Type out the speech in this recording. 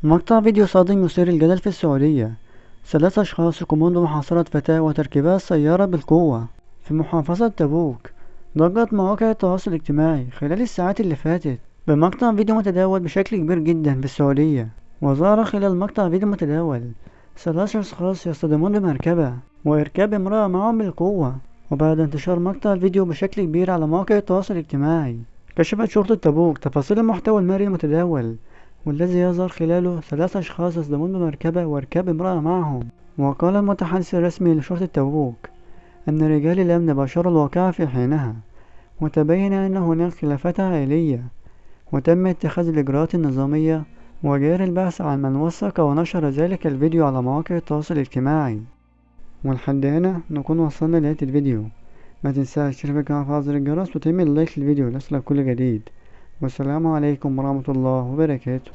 مقطع فيديو صادم يثير الجدل في السعودية. 3 أشخاص يقومون بمحاصرة فتاة وتركيبها السيارة بالقوة في محافظة تبوك. ضجت مواقع التواصل الاجتماعي خلال الساعات اللي فاتت بمقطع فيديو متداول بشكل كبير جدا في السعودية. وظهر خلال مقطع فيديو متداول 3 أشخاص يصطدمون بمركبة وإركاب امرأة معهم بالقوة. وبعد انتشار مقطع الفيديو بشكل كبير على مواقع التواصل الاجتماعي، كشفت شرطة تبوك تفاصيل المحتوى المرئي المتداول، والذي يظهر خلاله 3 أشخاص يصطدمون بمركبة وإركاب امرأة معهم. وقال المتحدث الرسمي لشرطة تبوك أن رجال الأمن باشروا الواقعة في حينها، وتبين أن هناك خلافات عائلية، وتم اتخاذ الإجراءات النظامية وجاري البحث عن من وثق ونشر ذلك الفيديو على مواقع التواصل الاجتماعي. ولحد هنا نكون وصلنا لنهاية الفيديو. ما تنساش تشترك في القناة وتفعل زر الجرس وتعمل لايك للفيديو ليصلك كل جديد. والسلام عليكم ورحمة الله وبركاته.